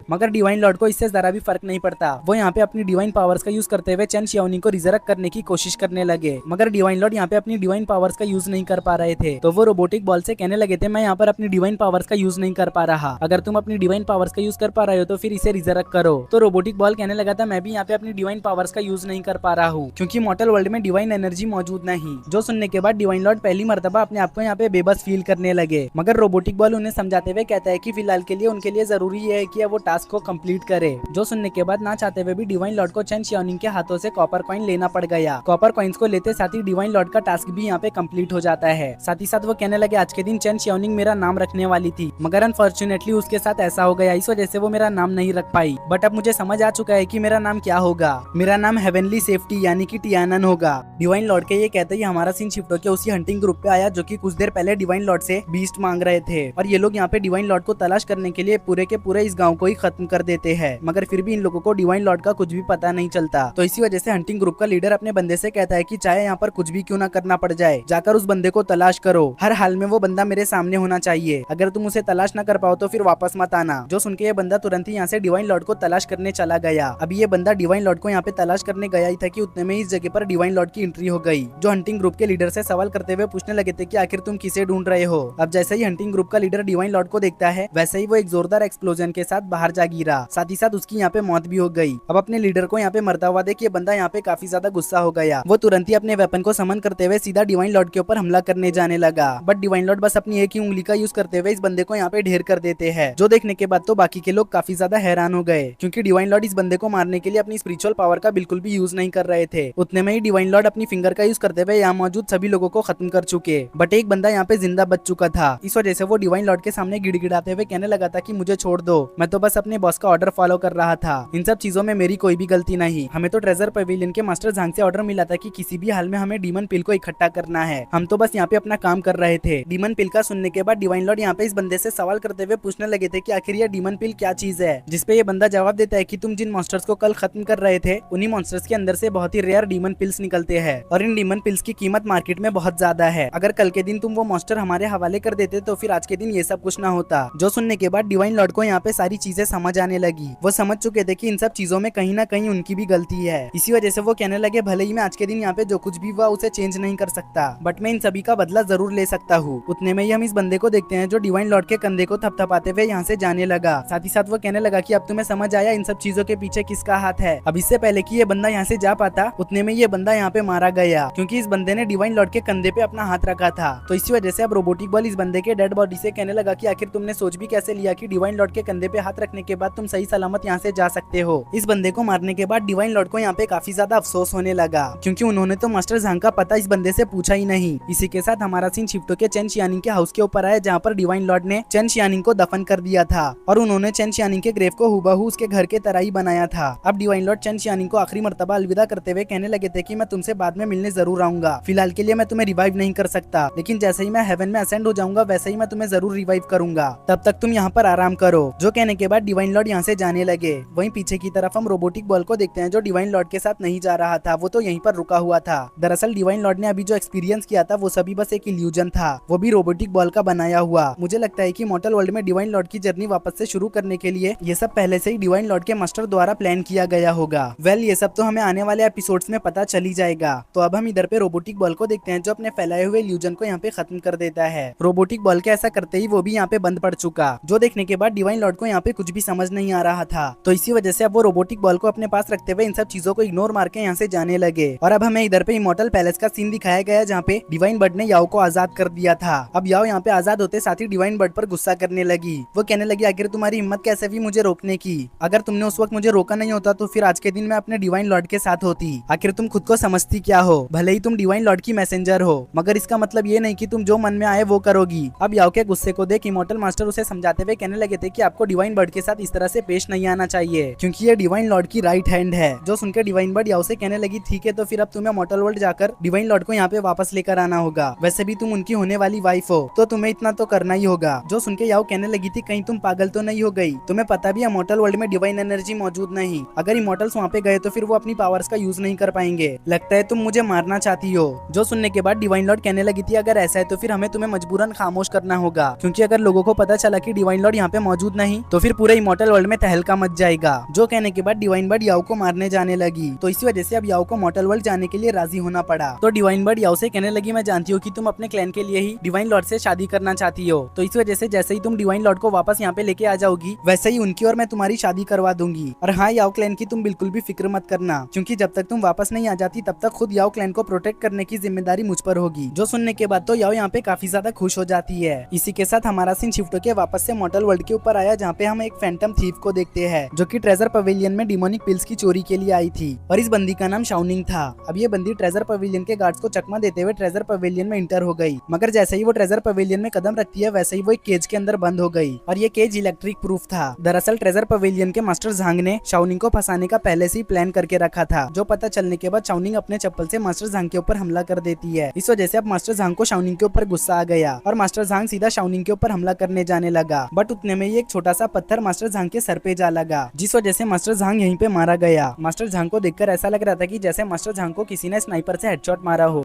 मगर डिवाइन लॉर्ड को इससे जरा भी फर्क नहीं पड़ता। वो यहाँ पे अपनी डिवाइन पावर्स का यूज करते हुए चैन शियाओनिंग को रिजरेक्ट करने की कोशिश करने लगे, मगर डिवाइन लॉर्ड यहाँ पे अपनी डिवाइन पावर्स का यूज नहीं कर पा रहे थे। तो वो रोबोटिक बॉल से कहने लगे थे, मैं यहाँ पर अपनी डिवाइन पावर्स का यूज नहीं कर पा रहा, अगर तुम अपनी डिवाइन पावर्स का यूज कर पा रहे हो तो फिर इसे रिजरेक्ट करो। तो रोबोटिक बॉल कहने लगा था, मैं भी यहाँ पे अपनी डिवाइन पावर्स का यूज नहीं कर पा रहा हूँ, क्योंकि मॉर्टल वर्ल्ड में डिवाइन एनर्जी मौजूद नहीं। जो सुनने के बाद डिवाइन लॉर्ड पहली मर्तबा अपने आप को यहाँ पे बेबस फील करने लगे, मगर रोबोटिक बॉल उन्हें समझाते हुए कहता है कि फिलहाल के लिए उनके लिए जरूरी है कि वो टास्क को कंप्लीट करे। जो सुनने के बाद ना चाहते हुए भी डिवाइन लॉर्ड को चैन शियाओनिंग के हाथों से कॉपर कॉइन लेना पड़ गया। कॉपर कॉइन्स को लेते साथ ही डिवाइन लॉर्ड का टास्क भी यहाँ पे कंप्लीट हो जाता है। साथ ही साथ वो कहने लगे, आज के दिन चैन शियाओनिंग मेरा नाम रखने वाली थी, मगर अनफॉर्चुनेटली उसके साथ ऐसा हो गया, इस वजह से वो मेरा नाम नहीं रख पाई। बट अब मुझे समझ आ चुका है कि मेरा नाम क्या होगा, मेरा नाम हेवनली सेफ्टी यानी कि टियानन होगा। डिवाइन लॉर्ड के ये कहते ही हमारा सीन शिफ्ट होकर उसी हंटिंग ग्रुप पे आया, जो कि कुछ देर पहले डिवाइन लॉर्ड से बीस्ट मांग रहे थे। और ये लोग यहाँ पे डिवाइन लॉर्ड को तलाश करने के लिए पूरे के पूरे इस गाँव को ही खत्म कर देते हैं, मगर फिर भी इन लोगों को डिवाइन लॉर्ड का कुछ भी पता नहीं चलता। तो इसी वजह से हंटिंग ग्रुप का लीडर अपने बंदे से कहता है कि चाहे यहाँ पर कुछ भी क्यों ना करना पड़ जाए, जाकर उस बंदे को तलाश करो, हर हाल में वो बंदा मेरे सामने होना चाहिए, अगर तुम उसे तलाश ना कर पाओ तो फिर वापस मत आना। जो सुनके ये बंदा तुरंत ही यहाँ से डिवाइन लॉर्ड को तलाश करने चला गया। अभी ये बंदा डिवाइन लॉर्ड को यहाँ पे तलाश करने गया ही था कि उतने में इस जगह पर डिवाइन लॉर्ड की एंट्री हो गई। जो हंटिंग ग्रुप के लीडर से सवाल करते हुए पूछने लगे थे कि आखिर तुम किसे ढूंढ रहे हो। अब जैसे ही हंटिंग ग्रुप का लीडर डिवाइन लॉर्ड को देखता है, वैसे ही वो एक जोरदार एक्सप्लोजन के साथ बाहर जा गिरा, साथ ही साथ उसकी यहाँ पे मौत भी हो गई। अब अपने लीडर को यहाँ पे मरता हुआ देख ये बंदा यहाँ पे काफी ज्यादा गुस्सा हो गया। वो तुरंत ही अपने वेपन को समन करते हुए सीधा डिवाइन लॉर्ड के ऊपर हमला करने जाने लगा, बट डिवाइन लॉर्ड बस अपनी एक ही उंगली का यूज करते हुए इस बंदे को यहाँ पे ढेर कर देते हैं, जो देखने के बाद तो बाकी के लोग काफी ज्यादा हैरान हो गए, क्योंकि डिवाइन लॉर्ड इस बंदे को मारने के लिए अपनी स्पिरिचुअल पावर का बिल्कुल भी यूज नहीं कर रहे थे। उतने में ही डिवाइन लॉर्ड अपनी फिंगर का यूज करते हुए यहाँ मौजूद सभी लोगों को खत्म कर चुके, बट एक बंदा यहाँ पे जिंदा बच चुका था। इस वजह से वो डिवाइन लॉर्ड के सामने गिड़गिड़ाते हुए कहने लगा था कि मुझे छोड़ दो, मैं तो बस अपने बॉस का ऑर्डर फॉलो कर रहा था, इन सब चीजों में मेरी कोई भी गलती नहीं। हमें तो ट्रेजर पवेलियन के मास्टर झांग से ऑर्डर मिला था कि किसी भी हाल में हमें डीमन पिल को इकट्ठा करना है, हम तो बस यहाँ पे अपना काम कर रहे थे। डीमन पिल का सुनने के बाद डिवाइन लॉर्ड यहाँ पे इस बंदे से सवाल करते हुए पूछने लगे थे कि आखिर यह डीमन पिल क्या चीज है, जिसपे ये बंदा जवाब देता है कि तुम जिन मॉन्स्टर्स को कल खत्म कर रहे थे उन्हीं मॉन्स्टर्स के अंदर से बहुत ही रेयर डीमन पिल्स निकलते हैं, और इन डीमन पिल्स की कीमत मार्केट में बहुत ज्यादा है। अगर कल के दिन तुम वो मॉन्स्टर हमारे हवाले कर देते तो फिर आज के दिन ये सब कुछ ना होता। जो सुनने के बाद डिवाइन लॉर्ड को यहाँ पे सारी चीजें समझ आने लगी। वो समझ चुके थे कि इन सब चीजों में कहीं ना कहीं उनकी भी गलती है। इसी वजह से वो कहने लगे भले ही मैं आज के दिन यहाँ पे जो कुछ भी हुआ उसे चेंज नहीं कर सकता, बट मैं इन सभी का बदला जरूर ले सकता हूँ। उतने में ही हम इस बंदे को देखते हैं जो डिवाइन लॉर्ड के कंधे को थपथपाते हुए यहाँ से जाने लगा। साथ ही साथ वो कहने लगा कि अब तुम्हें समझ आया इन सब चीजों के पीछे किसका हाथ है। अब इससे पहले कि ये बंदा यहाँ से जा पाता उतने में ये बंदा यहाँ पे मारा गया, क्योंकि इस बंदे ने डिवाइन लॉर्ड के कंधे पे अपना हाथ रखा था। तो इसी वजह से अब रोबोटिक बॉल इस बंदे के डेड बॉडी से कहने लगा कि आखिर तुमने सोच भी कैसे लिया कि डिवाइन लॉर्ड के कंधे पे हाथ रखने के बाद तुम सही सलामत यहाँ से जा सकते हो। इस बंदे को मारने के बाद डिवाइन लॉर्ड को यहाँ पे काफी ज्यादा अफसोस होने लगा, क्योंकि उन्होंने तो मास्टर झांग का पता इस बंदे से पूछा ही नहीं। इसी के साथ हमारा सीन शिफ्टो के चेन शियानिंग के हाउस के ऊपर आया, जहाँ पर डिवाइन लॉर्ड ने चेन शियानिंग को दफन कर दिया था, और उन्होंने चेन शियानिंग के ग्रेव को हुबहू उसके घर के तरह ही बनाया था। अब डिवाइन लॉर्ड चेन शियानिंग को आखिरी मर्तबा अलविदा करते हुए कहने लगे थे कि मैं तुमसे बाद में मिलने जरूर आऊंगा, फिलहाल के लिए मैं तुम्हें रिवाइव नहीं कर सकता, लेकिन जैसे ही मैं हेवन में असेंड हो जाऊंगा वैसे ही मैं तुम्हें जरूर रिवाइव करूंगा, तब तक तुम यहाँ पर आराम करो। जो कहने के बाद डिवाइन लॉर्ड यहाँ से जाने लगे। वहीं पीछे की तरफ हम रोबोटिक बॉल को देखते हैं जो डिवाइन लॉर्ड के साथ नहीं जा रहा था, वो तो यहीं पर रुका हुआ था। दरअसल डिवाइन लॉर्ड ने अभी जो एक्सपीरियंस किया था वो सभी बस एक इल्यूजन था, वो भी रोबोटिक बॉल का बनाया हुआ। मुझे लगता है कि मॉर्टल वर्ल्ड में डिवाइन लॉर्ड की जर्नी वापस से शुरू करने के लिए ये सब पहले से ही डिवाइन लॉर्ड के मास्टर द्वारा प्लान किया गया होगा। वेल ये सब तो हमें आने वाले एपिसोड्स में पता चली जाएगा। तो अब हम इधर पे रोबोटिक बॉल को देखते हैं जो अपने फैलाए हुए इल्यूजन को यहाँ पे खत्म कर देता है। रोबोटिक बॉल के ऐसा करते ही वो भी यहाँ पे बंद पड़ चुका, जो देखने के बाद डिवाइन लॉर्ड को यहाँ पे कुछ भी समझ नहीं आ रहा था। तो इसी वजह से अब वो रोबोटिक बॉल को अपने पास रखते हुए इन सब चीजों को इग्नोर मार के यहाँ से जाने लगे। और अब हमें इधर पे इमॉर्टल पैलेस का सीन दिखाया गया जहाँ पे डिवाइन बर्ड ने याओ को आजाद कर दिया था। अब याओ यहाँ पे आजाद होते साथ ही डिवाइन बर्ड पर गुस्सा करने लगी। वो कहने लगी आखिर तुम्हारी हिम्मत कैसे हुई मुझे रोकने की, अगर तुमने उस वक्त मुझे रोका नहीं होता तो फिर आज के दिन मैं अपने डिवाइन लॉर्ड के साथ होती। आखिर तुम खुद को समझती क्या हो, भले ही तुम डिवाइन लॉर्ड की मैसेंजर हो, मगर इसका मतलब ये नहीं कि तुम जो मन में आए वो करोगी। अब याओ के गुस्से को देख इमॉर्टल मास्टर उसे समझाते हुए कहने लगे थे कि आपको डिवाइन बर्ड के साथ इस तरह से पेश नहीं आना चाहिए, क्योंकि ये डिवाइन लॉर्ड की राइट हैंड है। जो सुनकर डिवाइन बर्ड याओ से कहने लगी ठीक है तो फिर अब तुम्हें मॉर्टल वर्ल्ड जाकर डिवाइन लॉर्ड को यहाँ पे वापस लेकर आना होगा, वैसे भी तुम उनकी होने वाली वाइफ हो तो तुम्हें इतना तो करना ही होगा। जो सुनकर याओ कहने लगी थी कहीं तुम पागल तो नहीं हो गई, तुम्हें पता भी है मॉर्टल वर्ल्ड में डिवाइन एनर्जी मौजूद नहीं, अगर इमॉर्टल्स वहाँ पे गए तो फिर वो अपनी पावर्स का यूज नहीं कर पाएंगे, लगता है तुम मुझे मारना चाहती हो। जो सुनने के बाद डिवाइन लॉर्ड कहने लगी थी अगर ऐसा है तो फिर हमें तुम्हें मजबूरन खामोश करना होगा, क्योंकि अगर लोगों को पता चला कि डिवाइन लॉर्ड यहाँ पे मौजूद नहीं तो फिर पूरे इमॉर्टल वर्ल्ड में तहलका मच जाएगा। जो कहने के बाद डिवाइन बर्ड याओ को मारने जाने लगी, तो इसी वजह से अब याओ को मॉर्टल वर्ल्ड जाने के लिए राजी होना पड़ा। तो डिवाइन बर्ड याओ से कहने लगी मैं जानती हूँ कि तुम अपने क्लैन के लिए ही डिवाइन लॉर्ड से शादी करना चाहती हो, तो इस वजह से जैसे ही तुम डिवाइन लॉर्ड को वापस यहाँ पे लेके आ जाओगी वैसे ही उनकी और मैं तुम्हारी शादी करवा दूंगी। और हाँ याओ क्लैन की तुम बिल्कुल भी फिक्र मत करना, क्योंकि जब तक तुम वापस नहीं आ जाती तब तक खुद याओ क्लैन को प्रोटेक्ट करने की जिम्मेदारी मुझ पर होगी। जो सुनने के बाद तो याओ यहाँ पे काफी ज्यादा खुश हो जाती है। इसी के साथ हमारा सीन शिफ्ट होकर वापस से मॉर्टल वर्ल्ड के ऊपर आया, जहाँ पे हम एक फैंटम थीफ को देखते हैं जो कि ट्रेजर पवेलियन में डिमोनिक पिल्स की चोरी के लिए आई थी, और इस बंदी का नाम शाओनिंग था। अब ये बंदी ट्रेजर पवेलियन के गार्ड्स को चकमा देते हुए ट्रेजर पवेलियन में इंटर हो गई, मगर जैसे ही वो ट्रेजर पवेलियन में कदम रखती है वैसे ही वो एक केज के अंदर बंद हो गई, और ये केज इलेक्ट्रिक प्रूफ था। दरअसल ट्रेजर पवेलियन के मास्टर झांग ने शाओनिंग को फंसाने का पहले से ही प्लान करके रखा था, जो पता चलने के बाद शाओनिंग अपने चप्पल से मास्टर झांग के ऊपर हमला कर देती है। इस वजह से अब मास्टर झांग को शाओनिंग के ऊपर गुस्सा आ गया और मास्टर झांग सीधा शाओनिंग के ऊपर हमला करने जाने लगा, बट उतने में ही एक छोटा सा पत्थर मास्टर झांग के सर पे जा लगा, जिस वजह से मास्टर झांग यहीं पे मारा गया। मास्टर झांग को देखकर ऐसा लग रहा था कि जैसे मास्टर झांग को किसी ने स्नाइपर से हेडशॉट मारा हो।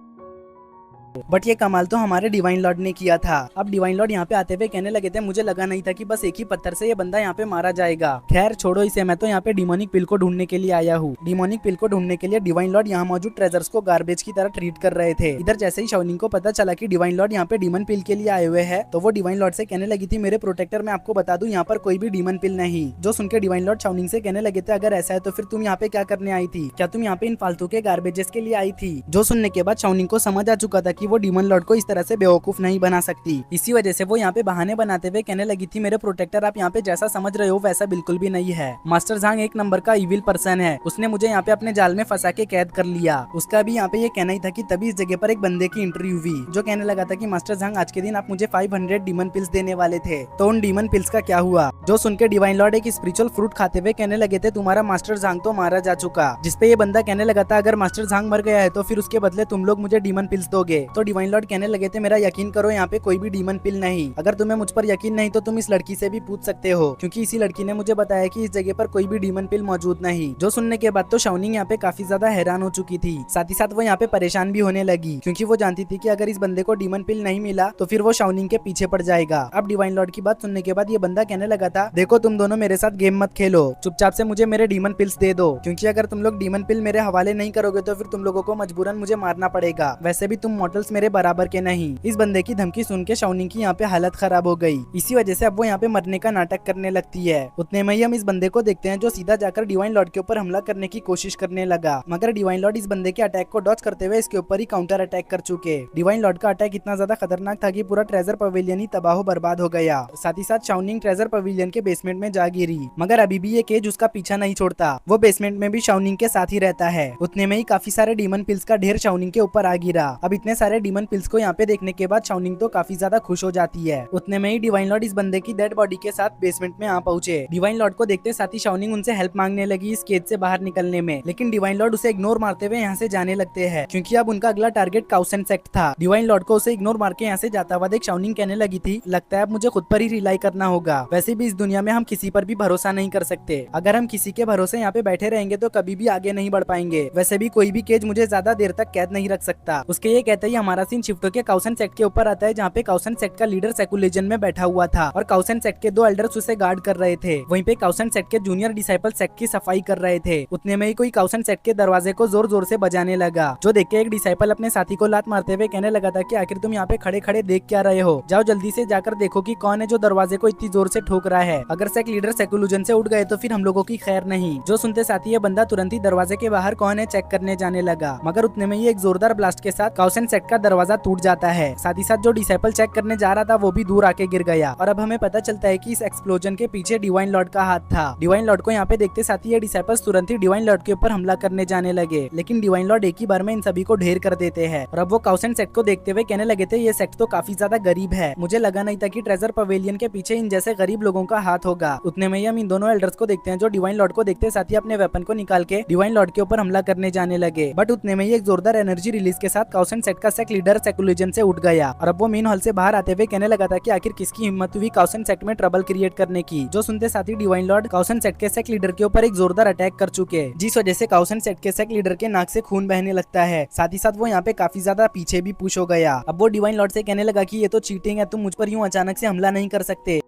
बट ये कमाल तो हमारे डिवाइन लॉर्ड ने किया था। अब डिवाइन लॉर्ड यहाँ पे आते हुए कहने लगे थे, मुझे लगा नहीं था कि बस एक ही पत्थर से ये बंदा यहाँ पे मारा जाएगा। खैर छोड़ो इसे, मैं तो यहाँ पे डिमोनिक पिल को ढूंढने के लिए आया हूँ। डिमोनिक पिल को ढूंढने के लिए डिवाइन लॉर्ड यहाँ मौजूद ट्रेजर्स को गार्बेज की तरह ट्रीट कर रहे थे। इधर जैसे ही शाओनिंग को पता चला कि डिवाइन लॉर्ड यहाँ पे डीमन पिल के लिए आए हुए हैं, तो वो डिवाइन लॉर्ड से कहने लगी थी, मेरे प्रोटेक्टर मैं आपको बता दूं यहाँ पर कोई भी डीमन पिल नहीं। जो सुनकर डिवाइन लॉर्ड शाओनिंग से कहने लगे थे, अगर ऐसा है तो फिर तुम यहाँ पे क्या करने आई थी? क्या तुम यहाँ पे इन फालतू के गार्बेजेस के लिए आई थी? जो सुनने के बाद शाओनिंग को समझ आ चुका था कि वो डीमन लॉर्ड को इस तरह से बेवकूफ नहीं बना सकती। इसी वजह से वो यहाँ पे बहाने बनाते हुए कहने लगी थी, मेरे प्रोटेक्टर आप यहाँ पे जैसा समझ रहे हो वैसा बिल्कुल भी नहीं है। मास्टर झांग एक नंबर का इविल पर्सन है, उसने मुझे यहाँ पे अपने जाल में फंसा के कैद कर लिया। उसका भी यहाँ पे ये कहना ही था कि तभी इस जगह पर एक बंदे की एंट्री हुई जो कहने लगा था कि मास्टर झांग आज के दिन आप मुझे 500 डीमन पिल्स देने वाले थे, तो उन डीमन पिल्स का क्या हुआ? जो सुनकर डिवाइन लॉर्ड एक स्पिरिचुअल फ्रूट खाते हुए कहने लगे थे, तुम्हारा मास्टर झांग तो मारा जा चुका। जिसपे ये बंदा कहने लगा था, अगर मास्टर झांग मर गया है तो फिर उसके बदले तुम लोग मुझे डीमन पिल्स दोगे। तो डिवाइन लॉर्ड कहने लगे थे, मेरा यकीन करो यहाँ पे कोई भी डीमन पिल नहीं। अगर तुम्हें मुझ पर यकीन नहीं तो तुम इस लड़की से भी पूछ सकते हो, क्योंकि इसी लड़की ने मुझे बताया कि इस जगह पर कोई भी डीमन पिल मौजूद नहीं। जो सुनने के बाद तो शाओनिंग यहाँ पे काफी ज्यादा हैरान हो चुकी थी, साथ ही साथ वो यहाँ पे परेशान भी होने लगी, क्योंकि वो जानती थी कि अगर इस बंदे को डीमन पिल नहीं मिला तो फिर वो शाओनिंग के पीछे पड़ जाएगा। अब डिवाइन लॉर्ड की बात सुनने के बाद ये बंदा कहने लगा था, देखो तुम दोनों मेरे साथ गेम मत खेलो, चुपचाप से मुझे मेरे डीमन पिल्स दे दो, क्योंकि अगर तुम लोग डीमन पिल मेरे हवाले नहीं करोगे तो फिर तुम लोगों को मजबूरन मुझे मारना पड़ेगा। वैसे भी तुम मॉडल्स मेरे बराबर के नहीं। इस बंदे की धमकी सुन के शाओनिंग की यहाँ पे हालत खराब हो गई। इसी वजह से अब वो यहाँ पे मरने का नाटक करने लगती है। उतने में ही हम इस बंदे को देखते हैं जो सीधा जाकर डिवाइन लॉर्ड के ऊपर हमला करने की कोशिश करने लगा, मगर डिवाइन लॉर्ड इस बंदे के अटैक को डॉज करते हुए इसके ऊपर ही काउंटर अटैक कर चुके। डिवाइन लॉर्ड का अटैक इतना ज्यादा खतरनाक था कि पूरा ट्रेजर पवेलियन ही तबाह बर्बाद हो गया। साथ ही साथ शाओनिंग ट्रेजर पवेलियन के बेसमेंट में जा गिरी, मगर अभी भी ये केज उसका पीछा नहीं छोड़ता। वो बेसमेंट में भी शाओनिंग के साथ ही रहता है। उतने में ही काफी सारे डीमन पिल्स का ढेर शाओनिंग के ऊपर आ गिरा। अब इतने सारे डीमन पिल्स को यहाँ पे देखने के बाद शाओनिंग तो काफी ज्यादा खुश हो जाती है। उतने में ही डिवाइन लॉर्ड इस बंदे की डेड बॉडी के साथ बेसमेंट में आ पहुंचे। डिवाइन लॉर्ड को देखते साथ ही शाओनिंग उनसे हेल्प मांगने लगी इस केज से बाहर निकलने में, लेकिन डिवाइन लॉर्ड उसे इग्नोर मारते हुए यहाँ से जाने लगते हैं, क्योंकि अब उनका अगला टारगेट काउसन सेक्ट था। डिवाइन लॉर्ड को उसे इग्नोर मार के यहाँ से जाता हुआ देख शाओनिंग कहने लगी थी, लगता है अब मुझे खुद पर ही रिलाई करना होगा। वैसे भी इस दुनिया में हम किसी पर भी भरोसा नहीं कर सकते। अगर हम किसी के भरोसे यहाँ पे बैठे रहेंगे तो कभी भी आगे नहीं बढ़ पाएंगे। वैसे भी कोई भी केज मुझे ज्यादा देर तक कैद नहीं रख सकता। उसके ये कहते ही हमारा सीन शिफ्ट होकर काउसन सेक्ट के ऊपर आता है, जहाँ पे काउसन सेक्ट का लीडर सेकुलेजन में बैठा हुआ था और काउसन सेक्ट के 2 एल्डर्स उसे गार्ड कर रहे थे। वहीं पे काउसन सेक्ट के जूनियर डिसाइपल सेक्ट की सफाई कर रहे थे। उतने में ही कोई काउसन सेक्ट के दरवाजे को जोर जोर से बजाने लगा, जो देख के एक डिसाइपल अपने साथी को लात मारते हुए कहने लगा था कि आखिर तुम यहाँ पे खड़े खड़े देख क्या रहे हो? जाओ जल्दी से जाकर देखो कि कौन है जो दरवाजे को इतनी जोर से ठोक रहा है। अगर सेक्ट लीडर सेकुलेजन से उठ गए तो फिर हम लोगों की खैर नहीं। जो सुनते साथ ही ये बंदा तुरंत ही दरवाजे के बाहर कौन है चेक करने जाने लगा, मगर उतने में ही एक जोरदार ब्लास्ट के साथ काउसन सेक्ट का दरवाजा टूट जाता है। साथ ही साथ जो डिसाइपल चेक करने जा रहा था वो भी दूर आके गिर गया। और अब हमें पता चलता है कि इस एक्सप्लोजन के पीछे डिवाइन लॉर्ड का हाथ था। डिवाइन लॉर्ड को यहाँ पे देखते साथ ही ये डिसाइपल्स तुरंत ही डिवाइन लॉर्ड के ऊपर हमला करने जाने लगे, लेकिन डिवाइन लॉर्ड एक ही बार में इन सभी को ढेर कर देते हैं। और अब वो काउसन सेक्ट को देखते हुए कहने लगे थे, ये सेक्ट तो काफी ज्यादा गरीब है, मुझे लगा नहीं था कि ट्रेजर पवेलियन के पीछे इन जैसे गरीब लोगों का हाथ होगा। उतने में ही हम इन दोनों एल्डर्स को देखते हैं जो डिवाइन लॉर्ड को देखते साथ ही अपने वेपन को निकाल के डिवाइन लॉर्ड के ऊपर हमला करने जाने लगे। बट उतने में ही एक जोरदार एनर्जी रिलीज के साथ काउसन सेक्ट का सेक्ट लीडर सेकुलेजन से उठ गया। और अब वो मेन हॉल से बाहर आते हुए कहने लगा था कि आखिर किसकी हिम्मत हुई काउसन सेक्ट में ट्रबल क्रिएट करने की। जो सुनते साथ ही डिवाइन लॉर्ड काउसन सेक्ट के सेक्ट लीडर के ऊपर एक जोरदार अटैक कर चुके, जिस वजह से काउसन सेक्ट के सेक्ट लीडर के नाक से खून बहने लगता है। साथ ही साथ वो यहाँ पे काफी ज्यादा पीछे भी पुश हो गया। अब वो डिवाइन लॉर्ड से कहने लगा कि ये तो चीटिंग है, तुम मुझ पर यूं अचानक से हमला नहीं कर सकते।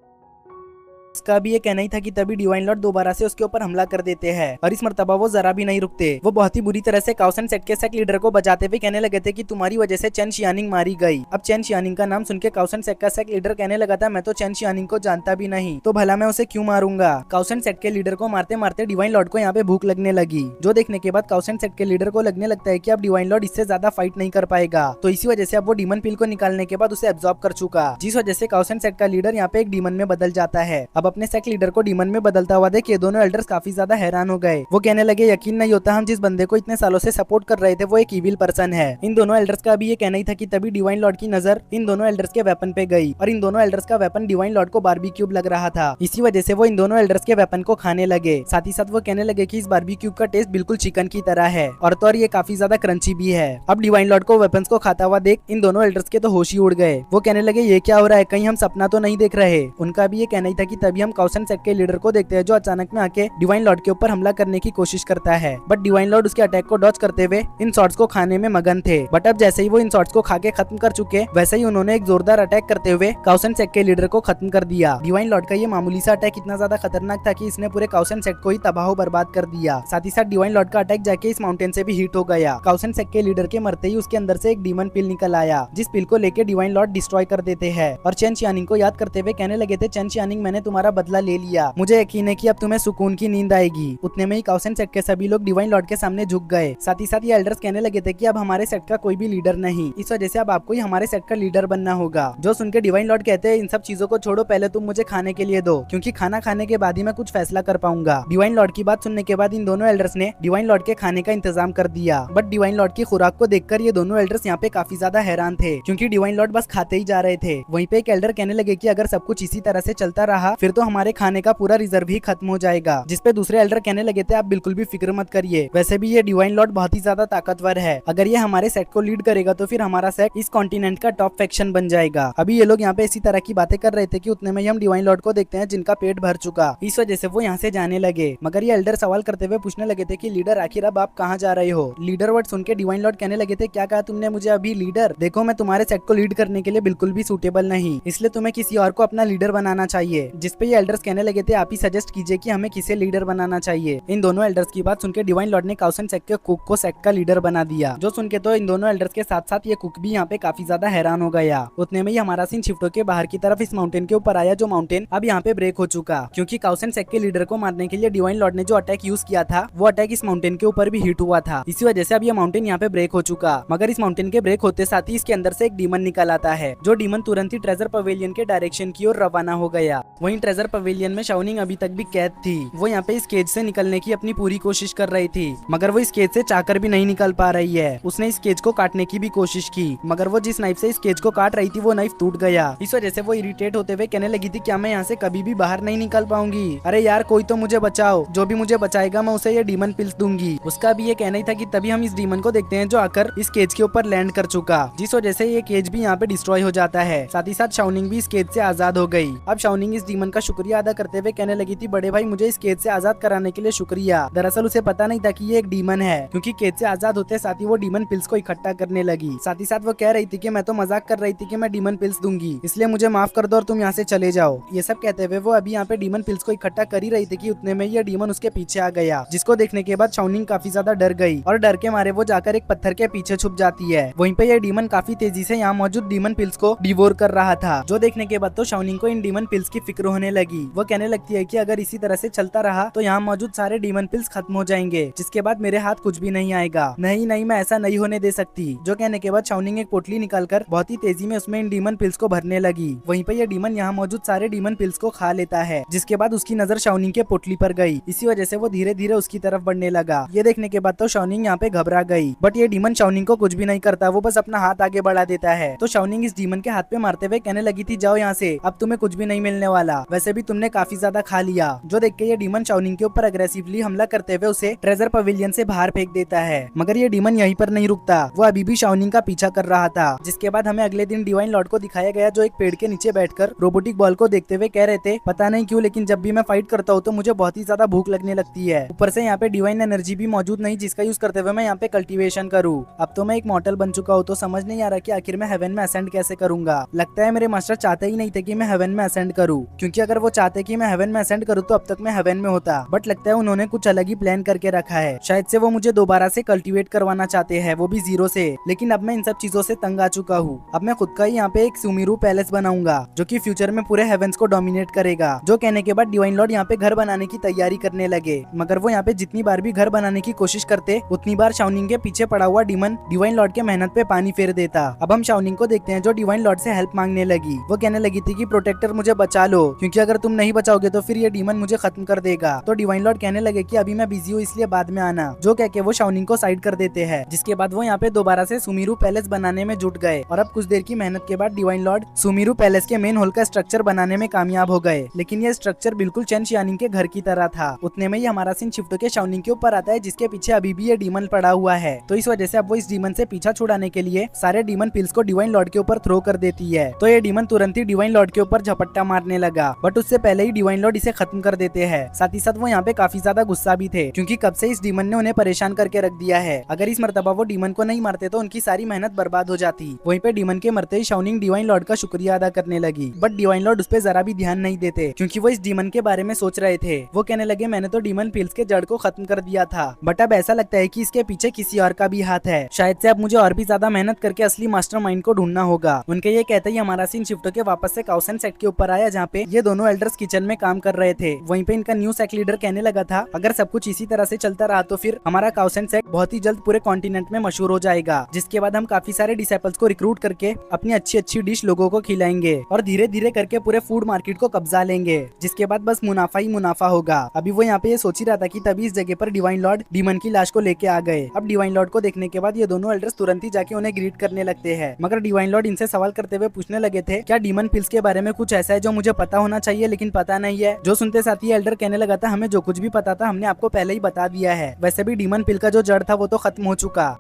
उसका भी ये कहना ही था कि तभी डिवाइन लॉर्ड दोबारा से उसके ऊपर हमला कर देते हैं और इस मर्तबा वो जरा भी नहीं रुकते। वो बहुत ही बुरी तरह से काउसन सेक्ट के सेक्ट लीडर को बचाते हुए कहने लगे थे कि तुम्हारी वजह से चेन शियानिंग मारी गई। अब चेन शियानिंग का नाम सुनकर काउसन सेक्ट का सेक्ट लीडर कहने लगा था, मैं तो चेन शियानिंग को जानता भी नहीं, तो भला मैं उसे क्यों मारूंगा। काउसन सेक्ट के लीडर को मारते मारते डिवाइन लॉर्ड को यहाँ पे भूख लगने लगी, जो देखने के बाद काउसन सेक्ट के लीडर को लगने लगता है कि अब डिवाइन लॉर्ड इससे ज्यादा फाइट नहीं कर पाएगा। तो इसी वजह से अब वो डीमन पिल को निकालने के बाद उसे एब्जॉर्ब कर चुका, जिस वजह से काउसन सेक्ट का लीडर यहाँ पे एक डीमन में बदल जाता है। अब अपने सेक्ट लीडर को डीमन में बदलता हुआ देख ये दोनों एल्डर्स काफी ज्यादा हैरान हो गए। वो कहने लगे, यकीन नहीं होता हम जिस बंदे को इतने सालों से सपोर्ट कर रहे थे वो एक इविल पर्सन है। इन दोनों एल्डर्स का भी ये कहना ही था कि तभी डिवाइन लॉर्ड की नजर इन दोनों एल्डर्स के वेपन पे गई और इन दोनों एल्डर्स का वेपन डिवाइन लॉर्ड को बारबीक्यूब लग रहा था। इसी वजह से वो इन दोनों एल्डर्स के वेपन को खाने लगे। साथ ही साथ वो कहने लगे कि इस बारबीक्यूब का टेस्ट बिल्कुल चिकन की तरह है और तो और ये काफी ज्यादा क्रंची भी है। अब डिवाइन लॉर्ड को वेपन्स को खाता हुआ देख इन दोनों एल्डर्स के तो होश ही उड़ गए। वो कहने लगे, ये क्या हो रहा है, कहीं हम सपना तो नहीं देख रहे। उनका भी ये कहना ही था कि तभी तभी हम काउसन सेक्ट के लीडर को देखते हैं जो अचानक में आके डिवाइन लॉर्ड के ऊपर हमला करने की कोशिश करता है। बट डिवाइन लॉर्ड उसके अटैक को डॉज करते हुए इन शॉट्स को खाने में मगन थे। बट अब जैसे ही वो इन शॉट्स को खा के खत्म कर चुके, वैसे ही उन्होंने एक जोरदार अटैक करते हुए काउसन सेक्ट के लीडर को खत्म कर दिया। डिवाइन लॉर्ड का ये मामूली सा अटैक इतना ज्यादा खतरनाक था कि इसने पूरे काउसन सेक्ट को ही तबाह बर्बाद कर दिया। साथ ही साथ डिवाइन लॉर्ड का अटैक जाके इस माउंटेन से भी हिट हो गया। काउसन सेक्ट के लीडर के मरते ही उसके अंदर से एक डीमन पिल निकल आया, जिस पिल को लेके डिवाइन लॉर्ड डिस्ट्रॉय कर देते हैं और चेन शियानिंग को याद करते हुए कहने लगे थे, चेन शियानिंग मैंने तुम्हारा बदला ले लिया, मुझे यकीन है कि अब तुम्हें सुकून की नींद आएगी। उतने में ही काउसन सेक्ट के सभी लोग डिवाइन लॉर्ड के सामने झुक गए। साथ ही साथ ये एल्डर्स कहने लगे थे कि अब हमारे सेक्ट का कोई भी लीडर नहीं, इस वजह से अब आपको ही हमारे सेक्ट का लीडर बनना होगा। जो सुनकर डिवाइन लॉर्ड कहते हैं, इन सब चीजों को छोड़ो, पहले तुम मुझे खाने के लिए दो, क्योंकि खाना खाने के बाद ही मैं कुछ फैसला कर पाऊंगा। डिवाइन लॉर्ड की बात सुनने के बाद इन दोनों एल्डर्स ने डिवाइन लॉर्ड के खाने का इंतजाम कर दिया। बट डिवाइन लॉर्ड की खुराक को देखकर ये दोनों एल्डर्स यहाँ पे काफी ज्यादा हैरान थे, क्योंकि डिवाइन लॉर्ड बस खाते ही जा रहे थे। वहीं पे एक एल्डर कहने लगे कि अगर सब कुछ इसी तरह से चलता रहा फिर तो हमारे खाने का पूरा रिजर्व ही खत्म हो जाएगा। जिसपे दूसरे एल्डर कहने लगे थे, आप बिल्कुल भी फिक्र मत करिए, वैसे भी ये डिवाइन लॉर्ड बहुत ही ज्यादा ताकतवर है, अगर ये हमारे सेट को लीड करेगा तो फिर हमारा सेट इस कॉन्टिनेंट का टॉप फैक्शन बन जाएगा। अभी ये लोग यहाँ पे इसी तरह की बातें कर रहे थे कि उतने में ही हम डिवाइन लॉर्ड को देखते हैं जिनका पेट भर चुका, इस वजह से वो यहाँ से जाने लगे। मगर ये एल्डर सवाल करते हुए पूछने लगे थे कि लीडर आखिर अब आप कहाँ जा रहे हो। लीडर वर्ड सुन के डिवाइन लॉर्ड कहने लगे थे, क्या कहा तुमने मुझे अभी लीडर? देखो मैं तुम्हारे सेट को लीड करने के लिए बिल्कुल भी सूटेबल नहीं, इसलिए तुम्हें किसी और को अपना लीडर बनाना चाहिए। जिसपे ये एल्डर्स कहने लगे थे, आप ही सजेस्ट कीजिए कि हमें किसे लीडर बनाना चाहिए। इन दोनों एल्डर्स की बात सुनकर डिवाइन लॉर्ड ने काउसन सेक्ट के कुक को सेक्ट का लीडर बना दिया। जो सुन के तो इन दोनों एल्डर्स के साथ साथ ये कुक भी यहाँ पे काफी ज्यादा हैरान हो गया। उतने में ही हमारा सीन शिफ्ट होकर बाहर की तरफ इस माउंटेन के ऊपर आया, जो माउंटेन अब यहाँ पे ब्रेक हो चुका, क्योंकि काउसन सेक्ट के लीडर को मारने के लिए डिवाइन लॉर्ड ने जो अटैक यूज किया था वो अटैक इस माउंटेन के ऊपर भी हिट हुआ था। इसी वजह से अब ये माउंटेन यहाँ पे ब्रेक हो चुका। मगर इस माउंटेन के ब्रेक होते साथ ही इसके अंदर से एक डीमन निकल आता है, जो डीमन तुरंत ही ट्रेजर पवेलियन के डायरेक्शन की ओर रवाना हो गया। वहीं ट्रेजर पवेलियन में शाओनिंग अभी तक भी कैद थी। वो यहाँ पे इस केज से निकलने की अपनी पूरी कोशिश कर रही थी, मगर वो इस केज से चाहकर भी नहीं निकल पा रही है। उसने इस केज को काटने की भी कोशिश की, मगर वो जिस नाइफ से इस केज को काट रही थी वो नाइफ टूट गया। इस वजह से वो इरिटेट होते हुए कहने लगी थी, क्या मैं यहाँ से कभी भी बाहर नहीं निकल पाऊंगी? अरे यार कोई तो मुझे बचाओ, जो भी मुझे बचाएगा मैं उसे ये डीमन पिल्स दूंगी। उसका भी ये कहना ही था कि तभी हम इस डीमन को देखते हैं जो आकर इस केज के ऊपर लैंड कर चुका, जिस वजह से ये केज भी यहाँ पे डिस्ट्रॉय हो जाता है। साथ ही साथ शाओनिंग भी इस केज से आजाद हो गई। अब शाओनिंग इस डीमन का शुक्रिया अदा करते हुए कहने लगी थी, बड़े भाई मुझे इस केज से आजाद कराने के लिए शुक्रिया। दरअसल उसे पता नहीं था कि ये एक डीमन है, क्योंकि केज से आजाद होते साथ ही वो डीमन पिल्स को इकट्ठा करने लगी। साथ ही साथ वो कह रही थी कि मैं तो मजाक कर रही थी कि मैं डीमन पिल्स दूंगी, इसलिए मुझे माफ कर दो और तुम यहाँ से चले जाओ। ये सब कहते हुए वो अभी यहाँ पे डीमन पिल्स को इकट्ठा कर ही रही थी कि उतने में ये डीमन उसके पीछे आ गया, जिसको देखने के बाद शाओनिंग काफी ज्यादा डर गई और डर के मारे वो जाकर एक पत्थर के पीछे छुप जाती है। वहीं पे ये डीमन काफी तेजी से यहाँ मौजूद डीमन पिल्स को डिवोर कर रहा था, जो देखने के बाद तो शाओनिंग को इन डीमन पिल्स की फिक्र होने लगी। वो कहने लगती है कि अगर इसी तरह से चलता रहा तो यहाँ मौजूद सारे डीमन पिल्स खत्म हो जाएंगे, जिसके बाद मेरे हाथ कुछ भी नहीं आएगा। नहीं नहीं मैं ऐसा नहीं होने दे सकती। जो कहने के बाद शाओनिंग एक पोटली निकालकर बहुत ही तेजी में उसमें इन डीमन पिल्स को भरने लगी। वहीं पे ये डीमन यहाँ मौजूद सारे डीमन पिल्स को खा लेता है, जिसके बाद उसकी नजर शाओनिंग के पोटली पर गई। इसी वजह से वो धीरे धीरे उसकी तरफ बढ़ने लगा। ये देखने के बाद तो शाओनिंग यहाँ पे घबरा गई, बट ये डीमन शाओनिंग को कुछ भी नहीं करता, वो बस अपना हाथ आगे बढ़ा देता है। तो शाओनिंग इस डीमन के हाथ पे मारते हुए कहने लगी थी, जाओ यहाँ से, अब तुम्हें कुछ भी नहीं मिलने वाला, वैसे भी तुमने काफी ज्यादा खा लिया। जो देख के ये डीमन शाओनिंग के ऊपर अग्रेसिवली हमला करते हुए उसे ट्रेजर पवेलियन से बाहर फेंक देता है। मगर ये डीमन यहीं पर नहीं रुकता, वो अभी भी शाओनिंग का पीछा कर रहा था। जिसके बाद हमें अगले दिन डिवाइन लॉर्ड को दिखाया गया, जो एक पेड़ के नीचे बैठकर रोबोटिक बॉल को देखते हुए कह रहे थे, पता नहीं क्यों लेकिन जब भी मैं फाइट करता हूँ तो मुझे बहुत ही ज्यादा भूख लगने लगती है। ऊपर से यहाँ पे डिवाइन एनर्जी भी मौजूद नहीं, जिसका यूज करते हुए मैं यहाँ पे कल्टीवेशन करूँ। अब तो मैं एक मॉर्टल बन चुका हूँ, तो समझ नहीं आ रहा कि आखिर मैं हेवन में असेंड कैसे करूंगा। लगता है मेरे मास्टर चाहते ही नहीं थे कि मैं हेवन में असेंड करूँ, क्योंकि अगर वो चाहते कि मैं हेवन में असेंड करूँ तो अब तक मैं हेवन में होता। बट लगता है उन्होंने कुछ अलग ही प्लान करके रखा है, शायद से वो मुझे दोबारा से कल्टीवेट करवाना चाहते हैं, वो भी जीरो से। लेकिन अब मैं इन सब चीजों से तंग आ चुका हूँ। अब मैं खुद का ही यहाँ पे एक सुमिरू पैलेस बनाऊंगा, जो कि फ्यूचर में पूरे हेवंस को डोमिनेट करेगा। जो कहने के बाद डिवाइन लॉर्ड यहाँ पे घर बनाने की तैयारी करने लगे। मगर वो यहाँ पे जितनी बार भी घर बनाने की कोशिश करते, उतनी बार शाओनिंग के पीछे पड़ा हुआ डीमन डिवाइन लॉर्ड के मेहनत पे पानी फेर देता। अब हम शाओनिंग को देखते हैं, जो डिवाइन लॉर्ड से हेल्प मांगने लगी। वो कहने लगी थी कि प्रोटेक्टर मुझे बचा लो, क्योंकि अगर तुम नहीं बचाओगे तो फिर ये डीमन मुझे खत्म कर देगा। तो डिवाइन लॉर्ड कहने लगे कि अभी मैं बिजी हूँ, इसलिए बाद में आना। जो कह के वो शाओनिंग को साइड कर देते हैं, जिसके बाद वो यहाँ पे दोबारा से सुमिरू पैलेस बनाने में जुट गए। और अब कुछ देर की मेहनत के बाद डिवाइन लॉर्ड सुमिरू पैलेस के मेन हॉल का स्ट्रक्चर बनाने में कामयाब हो गए। लेकिन ये स्ट्रक्चर बिल्कुल चेन शियानिंग के घर की तरह था। उतने में ही हमारा सीन शिफ्ट होकर शाओनिंग के ऊपर आता है, जिसके पीछे अभी भी ये डीमन पड़ा हुआ है। तो इस वजह से अब वो इस डीमन से पीछा छुड़ाने के लिए सारे डीमन पिल्स को डिवाइन लॉर्ड के ऊपर थ्रो कर देती है। तो ये डीमन तुरंत ही डिवाइन लॉर्ड के ऊपर झपट्टा मारने लगा। बट उससे पहले ही डिवाइन लॉर्ड इसे खत्म कर देते हैं। साथ ही साथ वो यहाँ पे काफी ज्यादा गुस्सा भी थे, क्योंकि कब से इस डीमन ने उन्हें परेशान करके रख दिया है। अगर इस मर्तबा वो डीमन को नहीं मारते तो उनकी सारी मेहनत बर्बाद हो जाती। वहीं पे डीमन के मरते ही शाओनिंग डिवाइन लॉर्ड का शुक्रिया अदा करने लगी, बट डिवाइन लॉर्ड उस पर जरा भी ध्यान नहीं देते, क्योंकि वो इस डीमन के बारे में सोच रहे थे। वो कहने लगे मैंने तो डीमन पिल्स के जड़ को खत्म कर दिया था, बट अब ऐसा लगता है कि इसके पीछे किसी और का भी हाथ है। शायद से अब मुझे और भी ज्यादा मेहनत करके असली मास्टरमाइंड को ढूंढना होगा। उनके ये कहते ही हमारा सीन शिफ्ट होकर वापस से काउसन सेट के ऊपर आया, जहाँ पे ये दोनों एल्डर्स किचन में काम कर रहे थे। वहीं पे इनका न्यू सेट लीडर कहने लगा था अगर सब कुछ इसी तरह से चलता रहा तो फिर हमारा काउसन सेट बहुत ही जल्द पूरे कॉन्टिनेंट में मशहूर हो जाएगा, जिसके बाद हम काफी सारे डिसेपल्स को रिक्रूट करके अपनी अच्छी अच्छी डिश लोगों को खिलाएंगे और धीरे धीरे करके पूरे फूड मार्केट को कब्जा लेंगे, जिसके बाद बस मुनाफा ही मुनाफा होगा। अभी वो यहाँ पे ये सोच ही रहा था कि तभी इस जगह पर डिवाइन लॉर्ड डीमन की लाश को लेके आ गए। अब डिवाइन लॉर्ड को देखने के बाद ये दोनों एल्डर्स तुरंत ही जाके उन्हें ग्रीट करने लगते हैं, मगर डिवाइन लॉर्ड इनसे सवाल करते हुए पूछने लगे थे क्या डीमन पिल्स के बारे में कुछ ऐसा है जो मुझे पता होना चाहिए लेकिन पता नहीं है। जो सुनते साथ ही एल्डर कहने लगा था हमें जो कुछ भी पता था हमने आपको पहले ही बता दिया है, वैसे भी डीमन पिल का जो जड़ था वो तो खत्म हो चुका।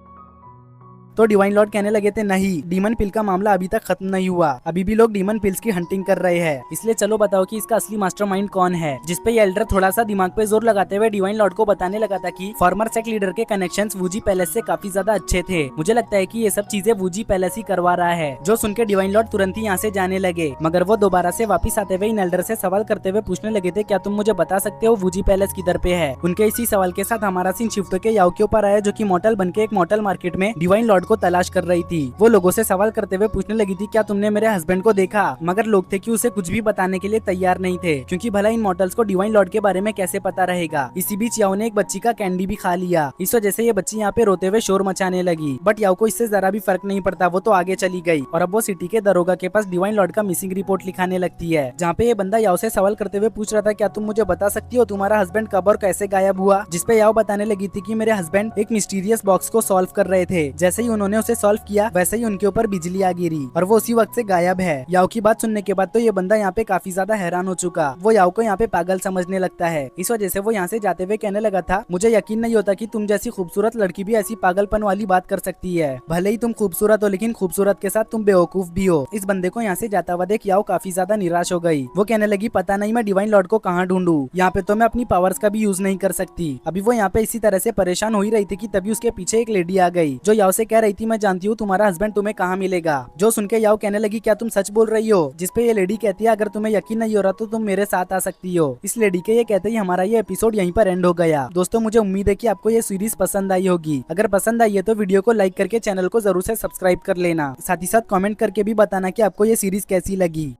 तो डिवाइन लॉर्ड कहने लगे थे नहीं, डीमन पिल का मामला अभी तक खत्म नहीं हुआ, अभी भी लोग डीमन पिल्स की हंटिंग कर रहे हैं। इसलिए चलो बताओ कि इसका असली मास्टरमाइंड कौन है। जिसपे ये एल्डर थोड़ा सा दिमाग पे जोर लगाते हुए डिवाइन लॉर्ड को बताने लगा था कि फॉर्मर सेक्ट लीडर के कनेक्शंस वूजी पैलेस से काफी ज्यादा अच्छे थे। मुझे लगता है कि ये सब चीजें वूजी पैलेस ही करवा रहा है। जो सुन के डिवाइन लॉर्ड तुरंत ही यहाँ से जाने लगे, मगर वो दोबारा से वापिस आते हुए इन एल्डर से सवाल करते हुए पूछने लगे थे क्या तुम मुझे बता सकते हो वूजी पैलेस किधर पे है। उनके इसी सवाल के साथ हमारा सीन शिफ्ट के याओ के ऊपर आया, जो की मॉडल बन के एक मॉडल मार्केट में डिवाइन लॉर्ड को तलाश कर रही थी। वो लोगों से सवाल करते हुए पूछने लगी थी क्या तुमने मेरे हस्बैंड को देखा, मगर लोग थे कि उसे कुछ भी बताने के लिए तैयार नहीं थे, क्योंकि भला इन मॉडल्स को डिवाइन लॉर्ड के बारे में कैसे पता रहेगा। इसी बीच याओ ने एक बच्ची का कैंडी भी खा लिया। इस वजह से ये बच्ची यहाँ पे रोते हुए शोर मचाने लगी, बट याओ को इससे जरा भी फर्क नहीं पड़ता, वो तो आगे चली गई और अब वो सिटी के दरोगा के पास डिवाइन लॉर्ड का मिसिंग रिपोर्ट लिखाने लगती है, जहाँ पे ये बंदा याओ से सवाल करते हुए पूछ रहा था क्या तुम मुझे बता सकती हो तुम्हारा हस्बैंड कब और कैसे गायब हुआ। जिसपे याओ बताने लगी थी कि मेरे हस्बैंड एक मिस्टीरियस बॉक्स को सॉल्व कर रहे थे, जैसे ही उन्होंने उसे सॉल्व किया वैसे ही उनके ऊपर बिजली आ गिरी और वो उसी वक्त से गायब है। याओ की बात सुनने के बाद तो ये बंदा यहाँ पे काफी ज्यादा हैरान हो चुका। वो याओ को यहाँ पे पागल समझने लगता है। इस वजह से वो यहाँ से जाते हुए कहने लगा था मुझे यकीन नहीं होता कि तुम जैसी खूबसूरत लड़की भी ऐसी पागलपन वाली बात कर सकती है। भले ही तुम खूबसूरत हो लेकिन खूबसूरत के साथ तुम बेवकूफ भी हो। इस बंदे को यहाँ से जाता हुआ देख याओ काफी ज्यादा निराश हो गई। वो कहने लगी पता नहीं मैं डिवाइन लॉर्ड को कहाँ ढूंढूं, यहाँ पे तो मैं अपनी पावर्स का भी यूज नहीं कर सकती। अभी वो यहाँ पे इसी तरह से परेशान हो ही रही थी कि तभी उसके पीछे एक लेडी आ गई, जो याओ से कह रही थी मैं जानती हूँ तुम्हारा हस्बैंड तुम्हें कहाँ मिलेगा। जो सुन के याओ कहने लगी क्या तुम सच बोल रही हो। जिसपे ये लेडी कहती है अगर तुम्हें यकीन नहीं हो रहा तो तुम मेरे साथ आ सकती हो। इस लेडी के ये कहते ही हमारा ये एपिसोड यहीं पर एंड हो गया। दोस्तों मुझे उम्मीद है कि आपको ये सीरीज पसंद आई होगी। अगर पसंद आई है तो वीडियो को लाइक करके चैनल को जरूर से सब्सक्राइब कर लेना। साथ ही साथ कमेंट करके भी बताना कि आपको ये सीरीज कैसी लगी।